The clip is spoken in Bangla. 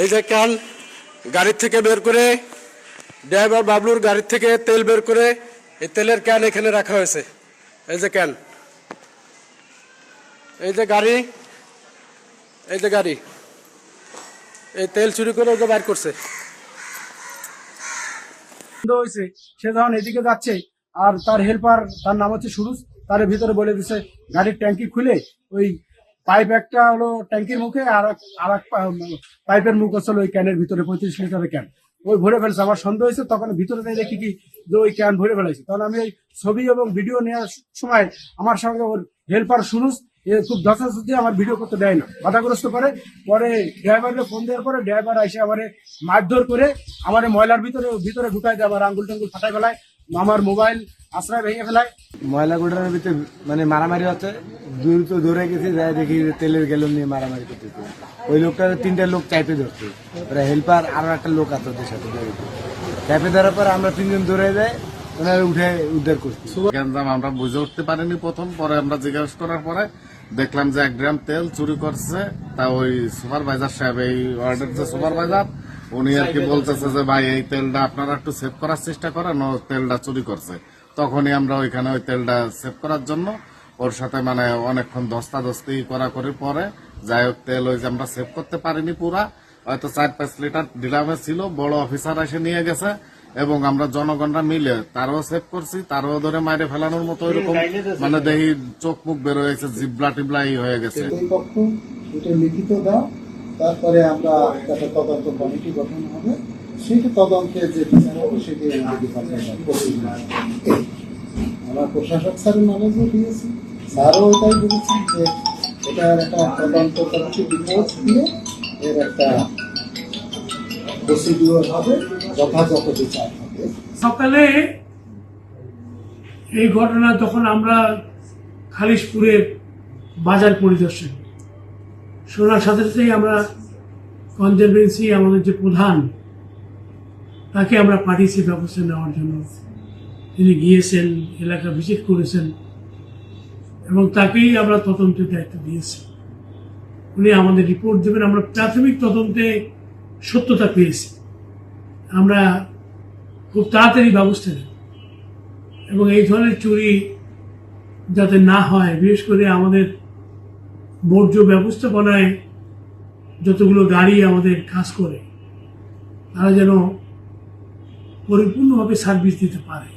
এই যে ক্যান গাড়ির থেকে বের করে ড্রাইভার বাবলুর গাড়ির থেকে তেল বের করে এই তেলের ক্যান এখানে রাখা হয়েছে। এই যে ক্যান, এই যে গাড়ি, এই যে গাড়ি, এই তেল চুরি করে ওকে বাইর করছে। সে যখন এদিকে যাচ্ছে আর তার হেল্পার, তার নাম হচ্ছে সুরুজ, তার ভিতরে বলে দিছে গাড়ির ট্যাঙ্কি খুলে ওই পাইপ একটা হলো ট্যাঙ্কির মুখে আর এক পাইপের মুখ হচ্ছে ওই ক্যানের ভিতরে 35 লিটারের ক্যান ওই ভরে ফেলছে। আমার সন্দেহ হয়েছে, তখন ভিতরে দেখি কি যে ওই ক্যান ভরে ফেলাইছে। তখন আমি ওই ছবি এবং ভিডিও নেওয়ার সময় আমার সঙ্গে ওর হেল্পার সুরুজ খুব ধসাধসি আমার ভিডিও করতে দেয় না, বাধাগ্রস্ত করে। পরে ড্রাইভারকে ফোন দেওয়ার পরে ড্রাইভার এসে আমার মারধর করে আমার ময়লার ভিতরে ঢুকাই দেয়, আমার আঙ্গুল টাঙ্গুল ফাটাই ফেলায়, আমার মোবাইল আশ্রয় ভেঙে ফেলায়। ময়লা গুটার ভিতরে মানে মারামারি হচ্ছে, দ্রুত ধরে গেছে, যাই দেখি তেলের গ্যালন নিয়ে মারামারি করতেছে। ওই লোকটা 3টা লোক চাইপে ধরছে, হেল্পার আরো একটা লোক আছে ওদের সাথে চাইপে ধরার পর আমরা 3জন ধরে যাই, ওনারা উঠে উদ্ধার করছি। আমরা বুঝে উঠতে পারিনি প্রথম, পরে আমরা জিজ্ঞাসা করার পরে দেখলাম যে 1 গ্রাম তেল চুরি করছে। তা ওই সুপারভাইজার সাহেব, এই ওয়ার্ডের যে সুপারভাইজার, উনি আর কি বলতেছে যে ভাই এই তেলটা আপনারা একটু সেভ করার চেষ্টা করেন, ও তেলটা চুরি করছে। তখনই আমরা ওইখানে ওই তেলটা সেভ করার জন্য ওর সাথে মানে অনেকক্ষণ ধস্তাধস্তি করাকরির পরে যাই হোক তেল ওই যে আমরা সেভ করতে পারিনি পুরা, হয়তো 4-5 লিটার ডিলামে ছিল। বড় অফিসার এসে নিয়ে গেছে এবং আমরা জনগণরা মিলে তারও সেভ করছি, তারও ধরে মাইরে ফেলানোর মতো এরকম মানে দেখি চোখ মুখ বের হয়েছে, জিবলা টিবলা হয়ে গেছে। লিখিত দাও, তারপরে আমরা একটা তদন্ত কমিটি গঠন হবে, সেটি তদন্তে যে বিচার হবে সেটি আমরা প্রশাসক স্যারের নলেজও দিয়েছি, স্যারও এটাই বলেছেন যে এটার একটা তদন্ত কমিটি রিপোর্ট দিয়ে এর একটা প্রসিডিওর হবে, যথাযথ বিচার হবে। সকালে এই ঘটনা যখন আমরা খালিশপুরের বাজার পরিদর্শন শোনার সাথে সাথেই আমরা কনজারভেন্সি আমাদের যে প্রধান, তাকে আমরা পাঠিয়েছি ব্যবস্থা নেওয়ার জন্য। তিনি গিয়েছেন, এলাকা ভিজিট করেছেন এবং তাকেই আমরা তদন্তের দায়িত্ব দিয়েছি। উনি আমাদের রিপোর্ট দেবেন। আমরা প্রাথমিক তদন্তে সত্যতা পেয়েছি, আমরা খুব তাড়াতাড়ি ব্যবস্থা নেব এবং এই ধরনের চুরি যাতে না হয়, বিশেষ করে আমাদের বর্জ্য ব্যবস্থাপনায় যতগুলো গাড়ি আমাদের কাজ করে তারা যেন পরিপূর্ণভাবে সার্ভিস দিতে পারে।